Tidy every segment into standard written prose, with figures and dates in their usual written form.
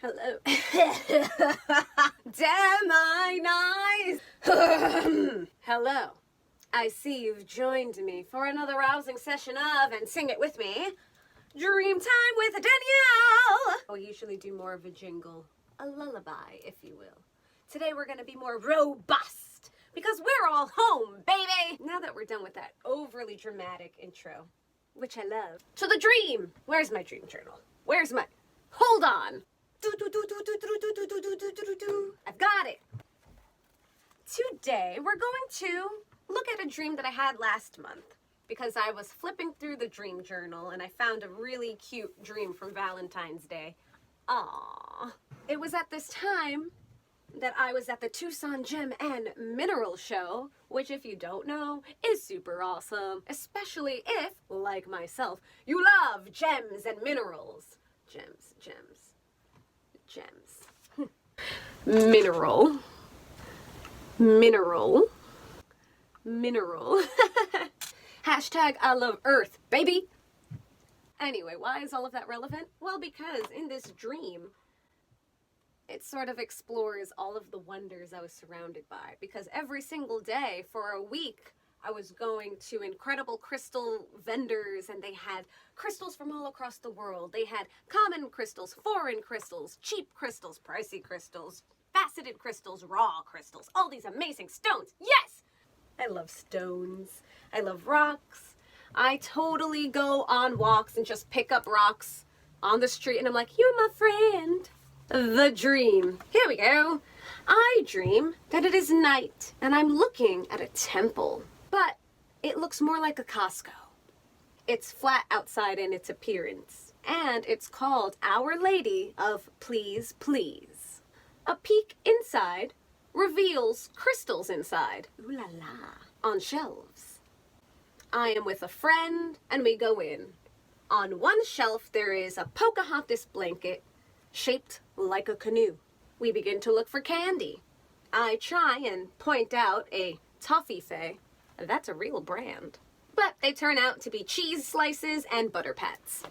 Hello. Damn, I nice. Hello. I see you've joined me for another rousing session of, and sing it with me, Dreamtime with Danielle. We usually do more of a jingle, a lullaby, if you will. Today we're going to be more robust because we're all home, baby. Now that we're done with that overly dramatic intro, which I love, to the dream. Where's my dream journal? Where's my... Hold on. I've got it. Today we're going to look at a dream that I had last month because I was flipping through the dream journal and I found a really cute dream from Valentine's Day. Aww. It was at this time that I was at the Tucson Gem and Mineral Show, which, if you don't know, is super awesome, especially if, like myself, you love gems and minerals. Gems. Mineral. Hashtag I love Earth, baby. Anyway, why is all of that relevant? Well, because in this dream, it sort of explores all of the wonders I was surrounded by. Because every single day for a week, I was going to incredible crystal vendors and they had crystals from all across the world. They had common crystals, foreign crystals, cheap crystals, pricey crystals, faceted crystals, raw crystals, all these amazing stones. Yes! I love stones. I love rocks. I totally go on walks and just pick up rocks on the street and I'm like, you're my friend. The dream. Here we go. I dream that it is night and I'm looking at a temple, but it looks more like a Costco. It's flat outside in its appearance, and it's called Our Lady of Please Please. A peek inside reveals crystals inside, ooh la la, on shelves. I am with a friend and we go in. On one shelf there is a Pocahontas blanket shaped like a canoe. We begin to look for candy. I try and point out a toffee fay. That's a real brand. But they turn out to be cheese slices and butter pats.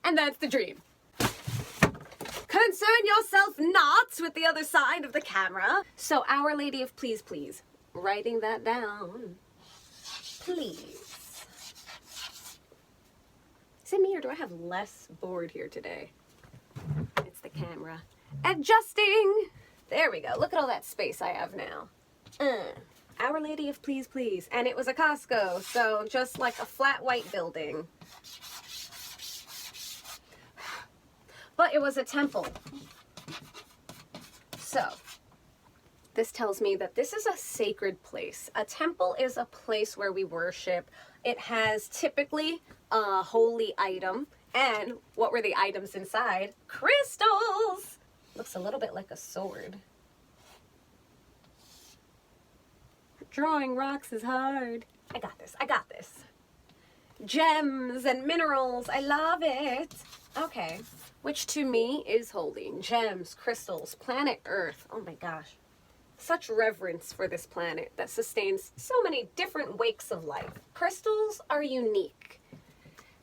And that's the dream. Concern yourself not with the other side of the camera. So Our Lady of Please Please. Writing that down. Please. Is it me or do I have less board here today? It's the camera. Adjusting. There we go. Look at all that space I have now. Our Lady of Please Please. And it was a Costco, so just like a flat white building. But it was a temple. So, this tells me that this is a sacred place. A temple is a place where we worship. It has typically a holy item. And what were the items inside? Crystals! Looks a little bit like a sword. Drawing rocks is hard. I got this. Gems and minerals, I love it. Okay, which to me is holy. Gems, crystals, planet Earth. Oh my gosh. Such reverence for this planet that sustains so many different wakes of life. Crystals are unique.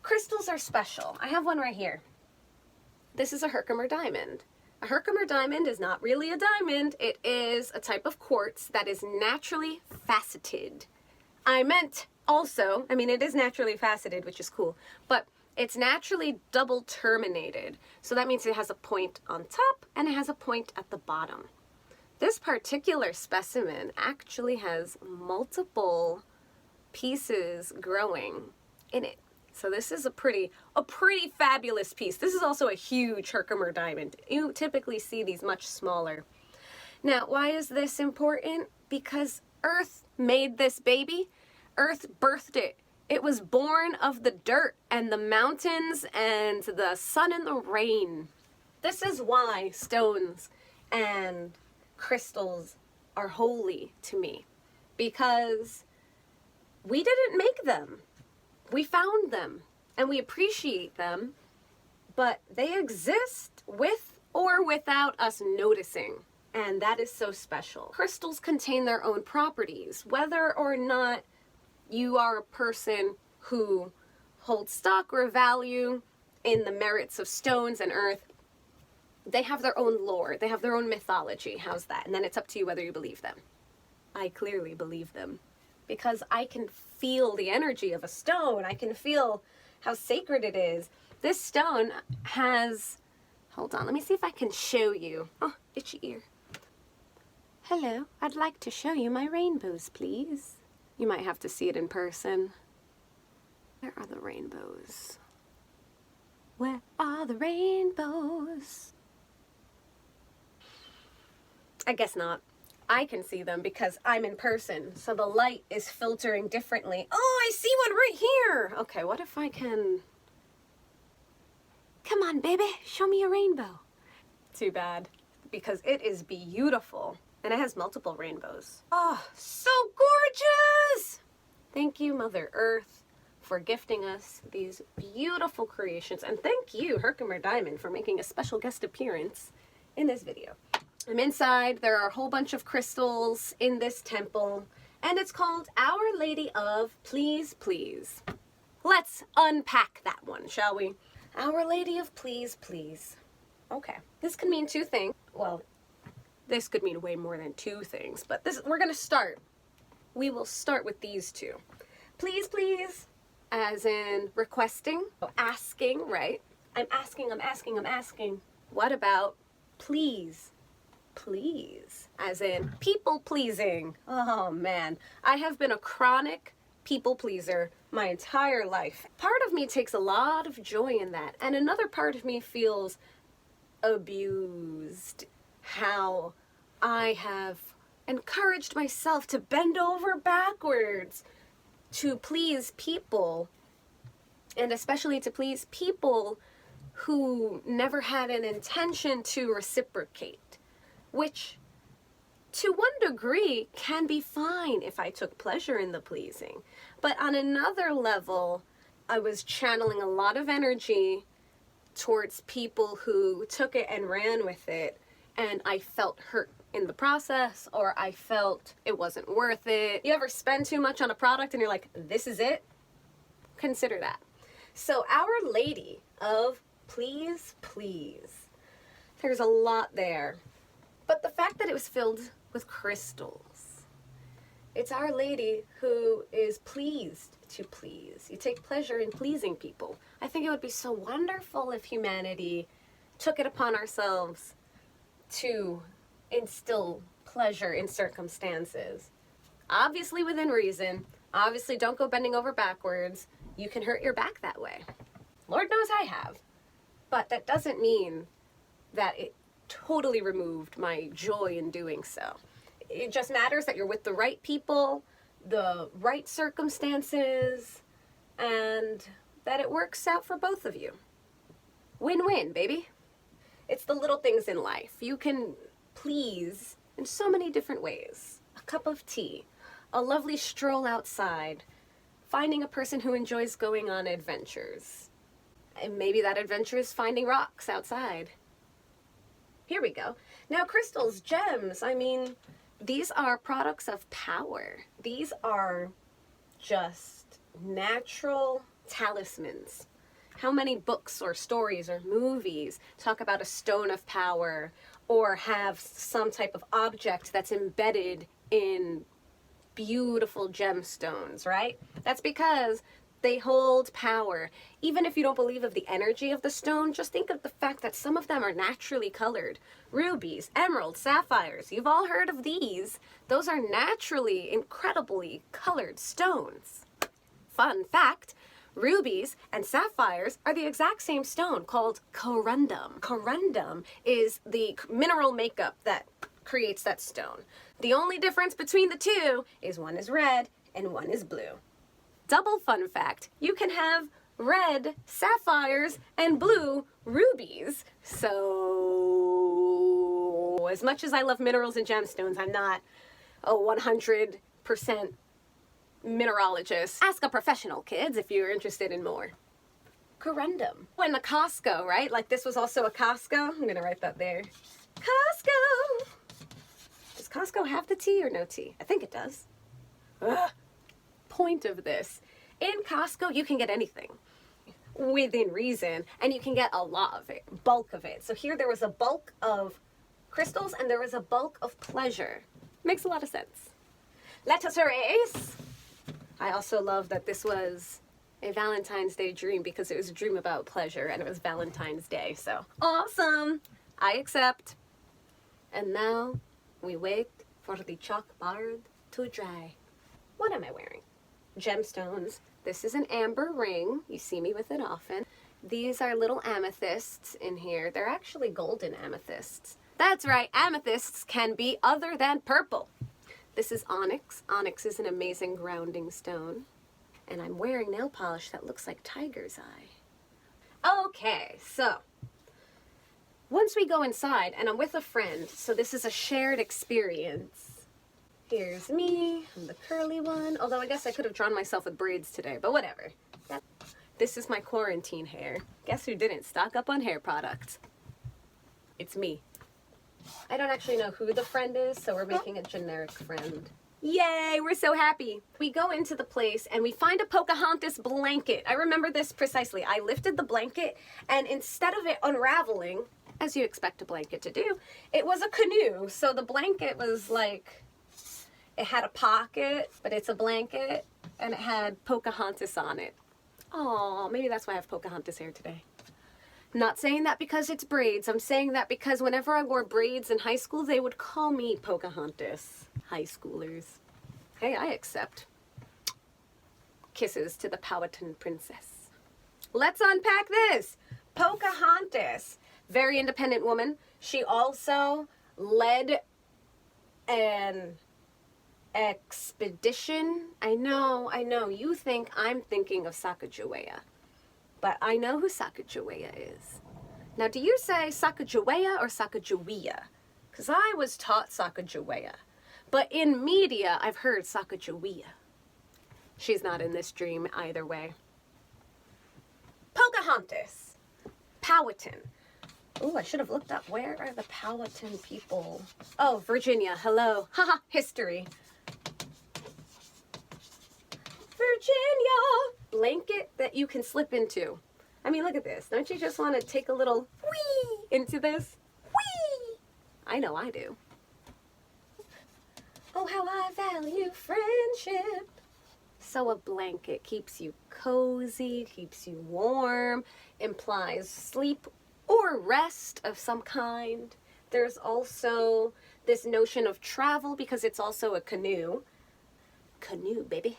Crystals are special. I have one right here. This is a Herkimer diamond. A Herkimer diamond is not really a diamond. It is a type of quartz that is naturally faceted. I meant also, it is naturally faceted, which is cool, but it's naturally double terminated. So that means it has a point on top and it has a point at the bottom. This particular specimen actually has multiple pieces growing in it. So this is a pretty fabulous piece. This is also a huge Herkimer diamond. You typically see these much smaller. Now, why is this important? Because Earth made this baby. Earth birthed it. It was born of the dirt and the mountains and the sun and the rain. This is why stones and crystals are holy to me. Because we didn't make them. We found them and we appreciate them, but they exist with or without us noticing. And that is so special. Crystals contain their own properties. Whether or not you are a person who holds stock or value in the merits of stones and earth, They have their own lore. They have their own mythology. How's that? And then it's up to you whether you believe them. I clearly believe them because I can feel the energy of a stone. I can feel how sacred it is. This stone has, hold on, let me see if I can show you. Oh, itchy ear. Hello, I'd like to show you my rainbows, please. You might have to see it in person. Where are the rainbows? Where are the rainbows? I guess not. I can see them because I'm in person, so the light is filtering differently. Oh, I see one right here! Okay, what if I can... Come on, baby, show me a rainbow. Too bad, because it is beautiful, and it has multiple rainbows. Oh, so gorgeous! Thank you, Mother Earth, for gifting us these beautiful creations, and thank you, Herkimer Diamond, for making a special guest appearance in this video. I'm inside. There are a whole bunch of crystals in this temple, and it's called Our Lady of Please Please. Let's unpack that one, shall we? Our Lady of Please Please. Okay, this could mean two things. Well, this could mean way more than two things, but we're gonna start. We will start with these two. Please, please, as in requesting, asking, right? I'm asking, I'm asking, I'm asking. What about please? Please, as in people pleasing. Oh man, I have been a chronic people pleaser my entire life. Part of me takes a lot of joy in that, and another part of me feels abused. How I have encouraged myself to bend over backwards to please people, and especially to please people who never had an intention to reciprocate. Which, to one degree, can be fine if I took pleasure in the pleasing. But on another level, I was channeling a lot of energy towards people who took it and ran with it, and I felt hurt in the process, or I felt it wasn't worth it. You ever spend too much on a product and you're like, this is it? Consider that. So Our Lady of Please Please. There's a lot there. But the fact that it was filled with crystals, it's Our Lady who is pleased to please. You take pleasure in pleasing people. I think it would be so wonderful if humanity took it upon ourselves to instill pleasure in circumstances. Obviously within reason. Obviously don't go bending over backwards. You can hurt your back that way. Lord knows I have. But that doesn't mean that it totally removed my joy in doing so. It just matters that you're with the right people, the right circumstances, and that it works out for both of you. Win-win, baby. It's the little things in life. You can please in so many different ways. A cup of tea, a lovely stroll outside, finding a person who enjoys going on adventures. And maybe that adventure is finding rocks outside. Here we go. Now crystals, gems, I mean, these are products of power. These are just natural talismans. How many books or stories or movies talk about a stone of power or have some type of object that's embedded in beautiful gemstones, right? That's because they hold power. Even if you don't believe of the energy of the stone, just think of the fact that some of them are naturally colored. Rubies, emeralds, sapphires, you've all heard of these. Those are naturally, incredibly colored stones. Fun fact, rubies and sapphires are the exact same stone called corundum. Corundum is the mineral makeup that creates that stone. The only difference between the two is one is red and one is blue. Double fun fact, you can have red sapphires and blue rubies. So, as much as I love minerals and gemstones, I'm not a 100% minerologist. Ask a professional, kids, if you're interested in more. Corundum. When the Costco, right? Like this was also a Costco. I'm gonna write that there. Costco! Does Costco have the tea or no tea? I think it does. Ugh. Point of this. In Costco, you can get anything. within reason, and you can get a lot of it, bulk of it. So here there was a bulk of crystals and there was a bulk of pleasure. Makes a lot of sense. Let us erase. I also love that this was a Valentine's Day dream because it was a dream about pleasure and it was Valentine's Day. So awesome. I accept. And now we wait for the chalkboard to dry. What am I wearing? Gemstones. This is an amber ring. You see me with it often. These are little amethysts in here. They're actually golden amethysts. That's right, amethysts can be other than purple. This is onyx. Onyx is an amazing grounding stone. And I'm wearing nail polish that looks like tiger's eye. Okay, so once we go inside, and I'm with a friend, so this is a shared experience. Here's me, I'm the curly one, although I guess I could have drawn myself with braids today, but whatever. This is my quarantine hair. Guess who didn't stock up on hair products? It's me. I don't actually know who the friend is, so we're making a generic friend. Yay, we're so happy. We go into the place and we find a Pocahontas blanket. I remember this precisely. I lifted the blanket and instead of it unraveling, as you expect a blanket to do, it was a canoe. So the blanket was like, it had a pocket, but it's a blanket and it had Pocahontas on it. Aw, maybe that's why I have Pocahontas hair today. Not saying that because it's braids. I'm saying that because whenever I wore braids in high school, they would call me Pocahontas. High schoolers. Hey, I accept. Kisses to the Powhatan princess. Let's unpack this. Pocahontas. Very independent woman. She also led an expedition. I know. You think I'm thinking of Sacagawea. But I know who Sacagawea is. Now, do you say Sacagawea or Sacagawea? Because I was taught Sacagawea. But in media, I've heard Sacagawea. She's not in this dream either way. Pocahontas. Powhatan. Oh, I should have looked up. Where are the Powhatan people? Oh, Virginia. Hello. Haha, history. Virginia! Blanket that you can slip into. I mean, look at this. Don't you just want to take a little whee into this? Whee! I know I do. Oh, how I value friendship. So a blanket keeps you cozy, keeps you warm, implies sleep or rest of some kind. There's also this notion of travel because it's also a canoe. Canoe, baby.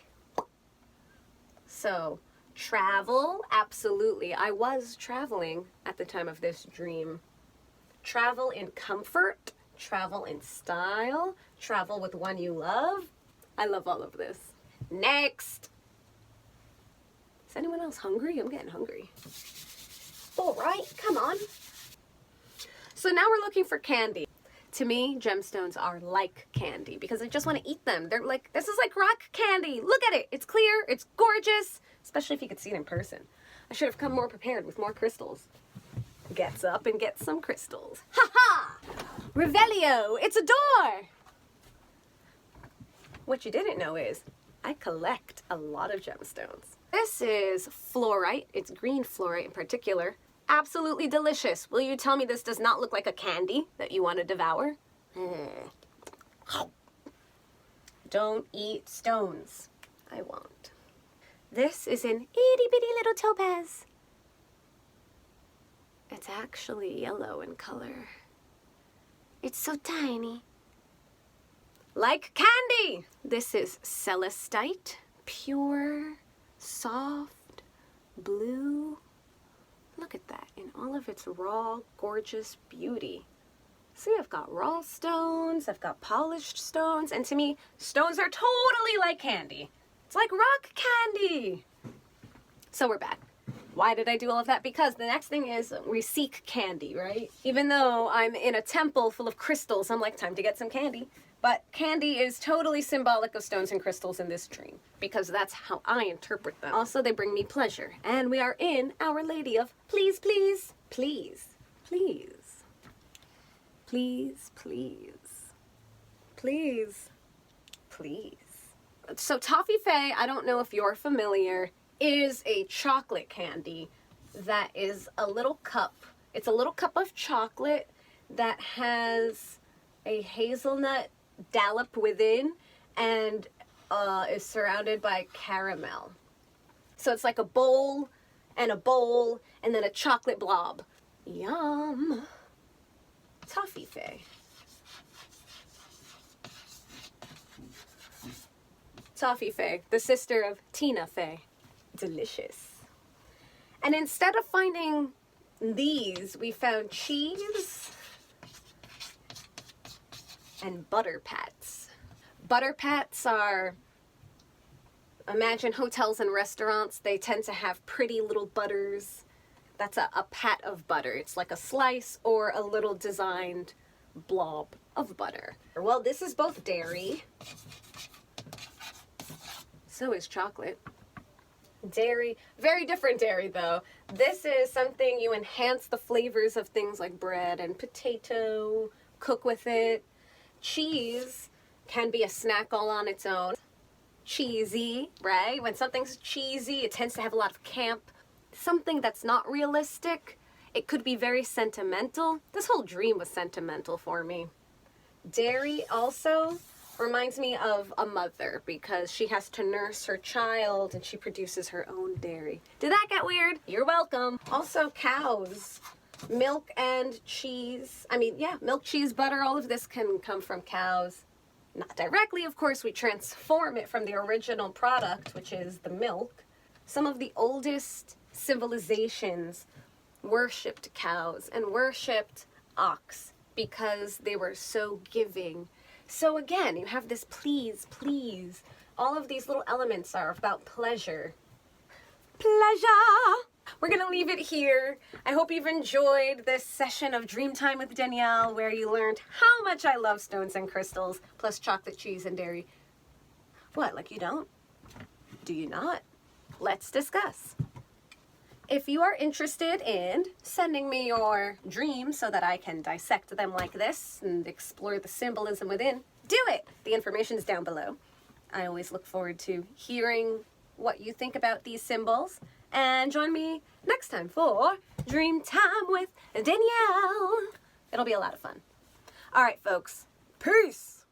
So, travel, absolutely. I was traveling at the time of this dream. Travel in comfort, travel in style, travel with one you love. I love all of this. Next. Is anyone else hungry? I'm getting hungry. All right, come on. So now we're looking for candy. To me, gemstones are like candy because I just want to eat them. They're like, this is like rock candy. Look at it. It's clear. It's gorgeous. Especially if you could see it in person. I should have come more prepared with more crystals. Gets up and gets some crystals. Ha ha! Revelio. It's a door. What you didn't know is I collect a lot of gemstones. This is fluorite. It's green fluorite in particular. Absolutely delicious. Will you tell me this does not look like a candy that you want to devour? Don't eat stones. I won't. This is an itty bitty little topaz. It's actually yellow in color. It's so tiny. Like candy! This is celestite, pure, soft, blue. Look at that in all of its raw, gorgeous beauty. See, I've got raw stones, I've got polished stones, and to me, stones are totally like candy. It's like rock candy. So we're back. Why did I do all of that? Because the next thing is we seek candy, right? Even though I'm in a temple full of crystals, I'm like, time to get some candy. But candy is totally symbolic of stones and crystals in this dream, because that's how I interpret them. Also, they bring me pleasure. And we are in Our Lady of Please, Please, Please, Please, Please, Please, Please, Please. So Toffee Faye, I don't know if you're familiar, is a chocolate candy, that is a little cup. It's a little cup of chocolate that has a hazelnut dollop within and is surrounded by caramel. So it's like a bowl and then a chocolate blob. Yum. Toffee Faye. Toffee Faye, the sister of Tina Fey. Delicious. And instead of finding these, we found cheese and butter pats. Butter pats are, imagine hotels and restaurants, they tend to have pretty little butters. That's a pat of butter. It's like a slice or a little designed blob of butter. Well, this is both dairy. So is chocolate. Dairy, very different dairy though. This is something you enhance the flavors of things like bread and potato, cook with it. Cheese can be a snack all on its own. Cheesy, right? When something's cheesy, it tends to have a lot of camp. Something that's not realistic, it could be very sentimental. This whole dream was sentimental for me. Dairy also reminds me of a mother because she has to nurse her child and she produces her own dairy. Did that get weird? You're welcome. Also cows. Milk and cheese. I mean, yeah, milk, cheese, butter, all of this can come from cows. Not directly, of course, we transform it from the original product, which is the milk. Some of the oldest civilizations worshipped cows and worshipped ox because they were so giving. So again, you have this please, please. All of these little elements are about pleasure. Pleasure! We're gonna leave it here. I hope you've enjoyed this session of Dreamtime with Danielle where you learned how much I love stones and crystals, plus chocolate, cheese, and dairy. What, like you don't? Do you not? Let's discuss. If you are interested in sending me your dreams so that I can dissect them like this and explore the symbolism within, do it! The information is down below. I always look forward to hearing what you think about these symbols. And join me next time for Dreamtime with Danielle. It'll be a lot of fun. All right, folks. Peace!